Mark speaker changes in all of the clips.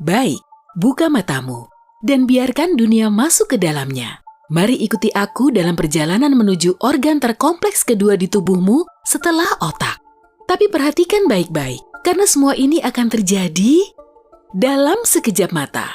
Speaker 1: Baik, buka matamu dan biarkan dunia masuk ke dalamnya. Mari ikuti aku dalam perjalanan menuju organ terkompleks kedua di tubuhmu setelah otak. Tapi perhatikan baik-baik, karena semua ini akan terjadi dalam sekejap mata.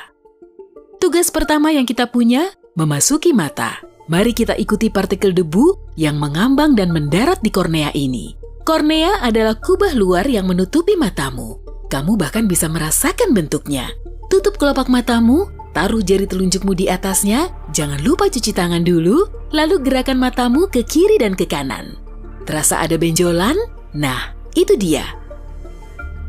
Speaker 1: Tugas pertama yang kita punya, memasuki mata. Mari kita ikuti partikel debu yang mengambang dan mendarat di kornea ini. Kornea adalah kubah luar yang menutupi matamu. Kamu bahkan bisa merasakan bentuknya. Tutup kelopak matamu, taruh jari telunjukmu di atasnya, jangan lupa cuci tangan dulu, lalu gerakan matamu ke kiri dan ke kanan. Terasa ada benjolan? Nah, itu dia.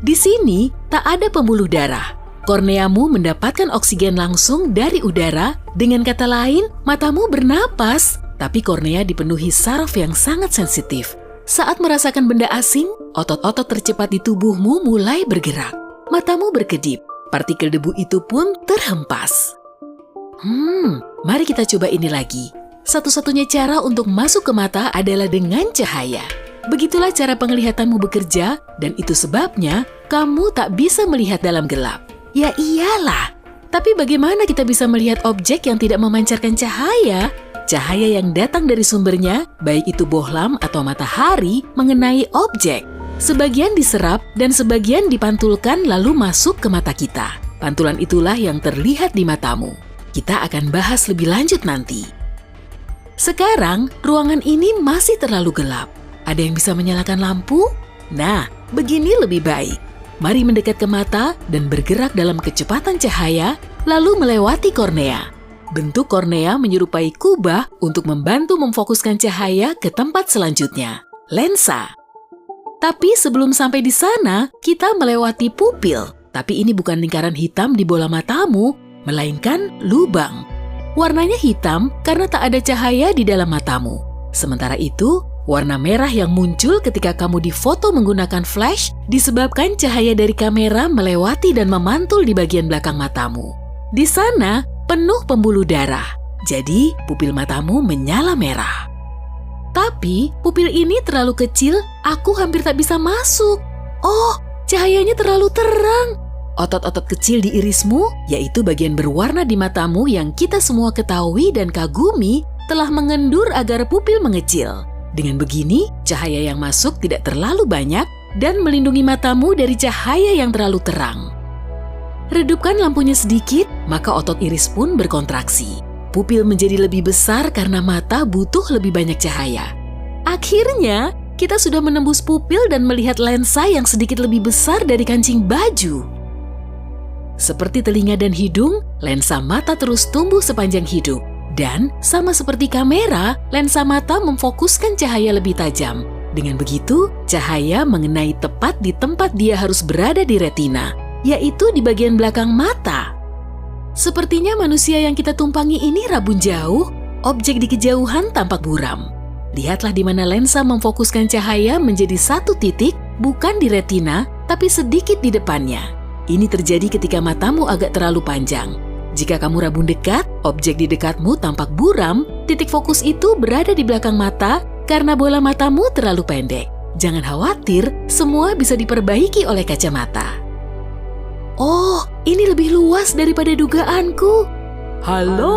Speaker 1: Di sini tak ada pembuluh darah. Korneamu mendapatkan oksigen langsung dari udara, dengan kata lain, matamu bernapas, tapi kornea dipenuhi saraf yang sangat sensitif. Saat merasakan benda asing, otot-otot tercepat di tubuhmu mulai bergerak. Matamu berkedip, partikel debu itu pun terhempas. Mari kita coba ini lagi. Satu-satunya cara untuk masuk ke mata adalah dengan cahaya. Begitulah cara penglihatanmu bekerja, dan itu sebabnya kamu tak bisa melihat dalam gelap. Ya iyalah, tapi bagaimana kita bisa melihat objek yang tidak memancarkan cahaya? Cahaya yang datang dari sumbernya, baik itu bohlam atau matahari, mengenai objek. Sebagian diserap dan sebagian dipantulkan lalu masuk ke mata kita. Pantulan itulah yang terlihat di matamu. Kita akan bahas lebih lanjut nanti. Sekarang, ruangan ini masih terlalu gelap. Ada yang bisa menyalakan lampu? Nah, begini lebih baik. Mari mendekat ke mata dan bergerak dalam kecepatan cahaya, lalu melewati kornea. Bentuk kornea menyerupai kubah untuk membantu memfokuskan cahaya ke tempat selanjutnya, lensa. Tapi sebelum sampai di sana, kita melewati pupil. Tapi ini bukan lingkaran hitam di bola matamu, melainkan lubang. Warnanya hitam karena tak ada cahaya di dalam matamu. Sementara itu, warna merah yang muncul ketika kamu difoto menggunakan flash disebabkan cahaya dari kamera melewati dan memantul di bagian belakang matamu. Di sana, penuh pembuluh darah. Jadi, pupil matamu menyala merah. Tapi, pupil ini terlalu kecil, aku hampir tak bisa masuk. Oh, cahayanya terlalu terang. Otot-otot kecil di irismu, yaitu bagian berwarna di matamu yang kita semua ketahui dan kagumi, telah mengendur agar pupil mengecil. Dengan begini, cahaya yang masuk tidak terlalu banyak dan melindungi matamu dari cahaya yang terlalu terang. Redupkan lampunya sedikit, maka otot iris pun berkontraksi. Pupil menjadi lebih besar karena mata butuh lebih banyak cahaya. Akhirnya, kita sudah menembus pupil dan melihat lensa yang sedikit lebih besar dari kancing baju. Seperti telinga dan hidung, lensa mata terus tumbuh sepanjang hidup. Dan, sama seperti kamera, lensa mata memfokuskan cahaya lebih tajam. Dengan begitu, cahaya mengenai tepat di tempat dia harus berada di retina, yaitu di bagian belakang mata. Sepertinya manusia yang kita tumpangi ini rabun jauh, objek di kejauhan tampak buram. Lihatlah di mana lensa memfokuskan cahaya menjadi satu titik, bukan di retina, tapi sedikit di depannya. Ini terjadi ketika matamu agak terlalu panjang. Jika kamu rabun dekat, objek di dekatmu tampak buram, titik fokus itu berada di belakang mata karena bola matamu terlalu pendek. Jangan khawatir, semua bisa diperbaiki oleh kacamata. Oh, ini lebih luas daripada dugaanku. Halo?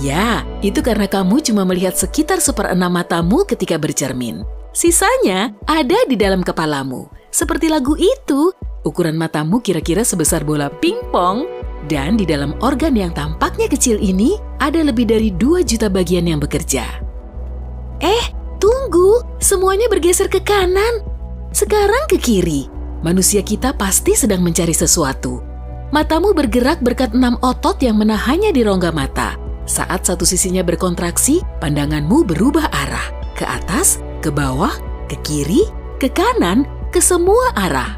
Speaker 1: Ya, itu karena kamu cuma melihat sekitar 1/6 matamu ketika bercermin. Sisanya ada di dalam kepalamu. Seperti lagu itu, ukuran matamu kira-kira sebesar bola pingpong. Dan di dalam organ yang tampaknya kecil ini, ada lebih dari 2 juta bagian yang bekerja. Tunggu, semuanya bergeser ke kanan. Sekarang ke kiri. Manusia kita pasti sedang mencari sesuatu. Matamu bergerak berkat 6 otot yang menahannya di rongga mata. Saat satu sisinya berkontraksi, pandanganmu berubah arah. Ke atas, ke bawah, ke kiri, ke kanan, ke semua arah.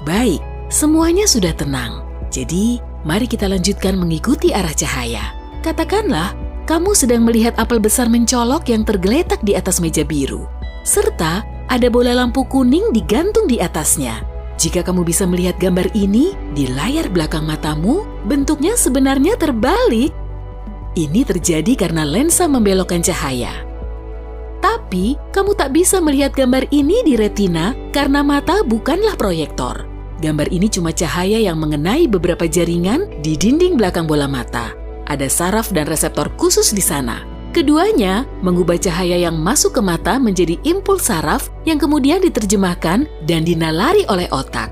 Speaker 1: Baik, semuanya sudah tenang. Jadi, mari kita lanjutkan mengikuti arah cahaya. Katakanlah, kamu sedang melihat apel besar mencolok yang tergeletak di atas meja biru. Serta, ada bola lampu kuning digantung di atasnya. Jika kamu bisa melihat gambar ini di layar belakang matamu, bentuknya sebenarnya terbalik. Ini terjadi karena lensa membelokkan cahaya. Tapi, kamu tak bisa melihat gambar ini di retina karena mata bukanlah proyektor. gambar ini cuma cahaya yang mengenai beberapa jaringan di dinding belakang bola mata. Ada saraf dan reseptor khusus di sana. Keduanya mengubah cahaya yang masuk ke mata menjadi impuls saraf yang kemudian diterjemahkan dan dinalari oleh otak.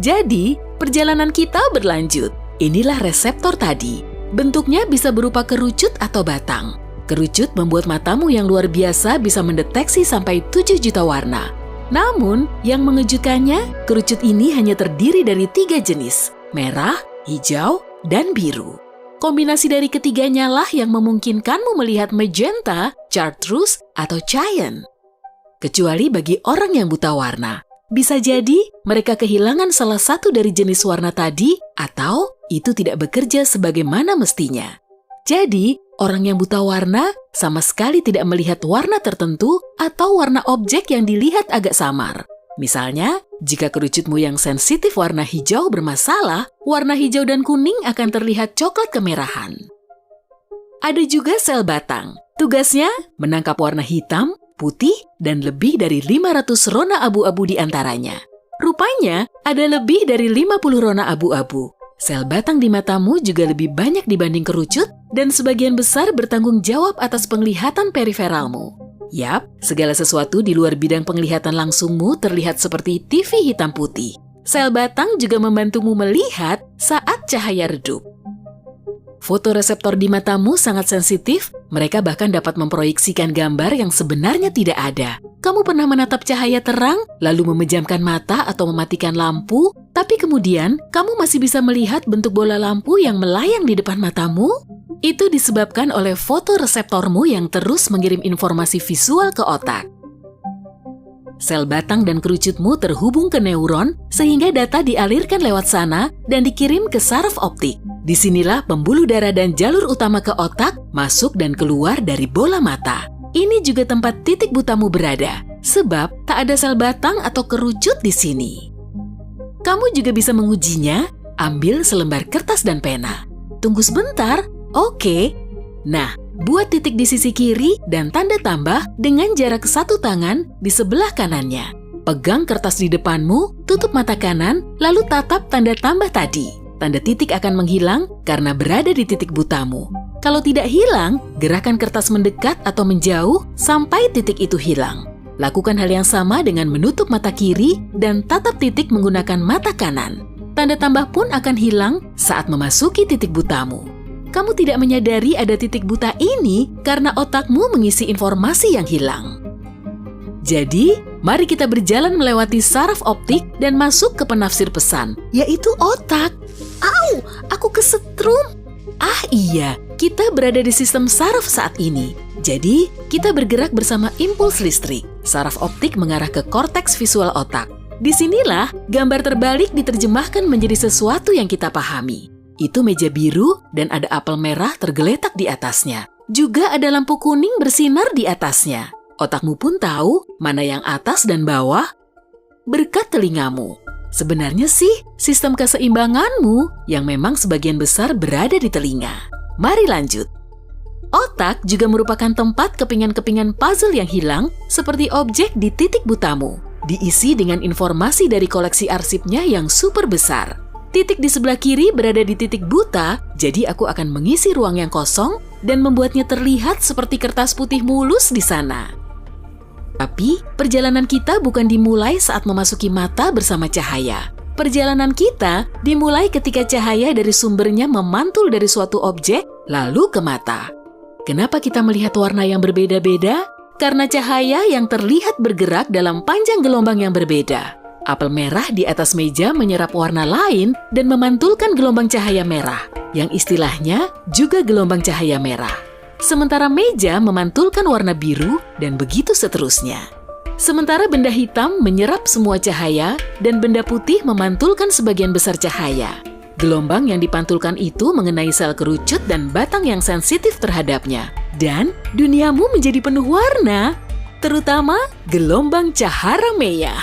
Speaker 1: Jadi, perjalanan kita berlanjut. Inilah reseptor tadi. Bentuknya bisa berupa kerucut atau batang. Kerucut membuat matamu yang luar biasa bisa mendeteksi sampai 7 juta warna. Namun, yang mengejutkannya, kerucut ini hanya terdiri dari 3 jenis, merah, hijau, dan biru. Kombinasi dari ketiganya lah yang memungkinkanmu melihat magenta, chartreuse, atau cyan. Kecuali bagi orang yang buta warna. Bisa jadi mereka kehilangan salah satu dari jenis warna tadi atau itu tidak bekerja sebagaimana mestinya. Jadi, orang yang buta warna sama sekali tidak melihat warna tertentu atau warna objek yang dilihat agak samar. Misalnya, jika kerucutmu yang sensitif warna hijau bermasalah, warna hijau dan kuning akan terlihat coklat kemerahan. Ada juga sel batang. Tugasnya menangkap warna hitam, putih, dan lebih dari 500 rona abu-abu di antaranya. Rupanya, ada lebih dari 50 rona abu-abu. Sel batang di matamu juga lebih banyak dibanding kerucut dan sebagian besar bertanggung jawab atas penglihatan periferalmu. Yap, segala sesuatu di luar bidang penglihatan langsungmu terlihat seperti TV hitam putih. Sel batang juga membantumu melihat saat cahaya redup. Fotoreseptor di matamu sangat sensitif, mereka bahkan dapat memproyeksikan gambar yang sebenarnya tidak ada. Kamu pernah menatap cahaya terang, lalu memejamkan mata atau mematikan lampu, tapi kemudian kamu masih bisa melihat bentuk bola lampu yang melayang di depan matamu? Itu disebabkan oleh fotoreseptormu yang terus mengirim informasi visual ke otak. Sel batang dan kerucutmu terhubung ke neuron sehingga data dialirkan lewat sana dan dikirim ke saraf optik. Disinilah pembuluh darah dan jalur utama ke otak masuk dan keluar dari bola mata. Ini juga tempat titik butamu berada, sebab tak ada sel batang atau kerucut di sini. Kamu juga bisa mengujinya, ambil selembar kertas dan pena. Tunggu sebentar, oke. Nah, buat titik di sisi kiri dan tanda tambah dengan jarak 1 tangan di sebelah kanannya. Pegang kertas di depanmu, tutup mata kanan, lalu tatap tanda tambah tadi. Tanda titik akan menghilang karena berada di titik butamu. Kalau tidak hilang, gerakan kertas mendekat atau menjauh sampai titik itu hilang. Lakukan hal yang sama dengan menutup mata kiri dan tatap titik menggunakan mata kanan. Tanda tambah pun akan hilang saat memasuki titik butamu. Kamu tidak menyadari ada titik buta ini karena otakmu mengisi informasi yang hilang. Jadi, mari kita berjalan melewati saraf optik dan masuk ke penafsir pesan, yaitu otak. Au, aku kesetrum. Ah iya, kita berada di sistem saraf saat ini. Jadi, kita bergerak bersama impuls listrik. Saraf optik mengarah ke korteks visual otak. Disinilah gambar terbalik diterjemahkan menjadi sesuatu yang kita pahami. Itu meja biru dan ada apel merah tergeletak di atasnya. Juga ada lampu kuning bersinar di atasnya. Otakmu pun tahu mana yang atas dan bawah berkat telingamu. Sebenarnya sih, sistem keseimbanganmu yang memang sebagian besar berada di telinga. Mari lanjut. Otak juga merupakan tempat kepingan-kepingan puzzle yang hilang seperti objek di titik butamu. Diisi dengan informasi dari koleksi arsipnya yang super besar. Titik di sebelah kiri berada di titik buta, jadi aku akan mengisi ruang yang kosong dan membuatnya terlihat seperti kertas putih mulus di sana. Tapi, perjalanan kita bukan dimulai saat memasuki mata bersama cahaya. Perjalanan kita dimulai ketika cahaya dari sumbernya memantul dari suatu objek, lalu ke mata. Kenapa kita melihat warna yang berbeda-beda? Karena cahaya yang terlihat bergerak dalam panjang gelombang yang berbeda. Apel merah di atas meja menyerap warna lain dan memantulkan gelombang cahaya merah, yang istilahnya juga gelombang cahaya merah. Sementara meja memantulkan warna biru dan begitu seterusnya. Sementara benda hitam menyerap semua cahaya dan benda putih memantulkan sebagian besar cahaya. Gelombang yang dipantulkan itu mengenai sel kerucut dan batang yang sensitif terhadapnya. Dan duniamu menjadi penuh warna, terutama gelombang cahara merah.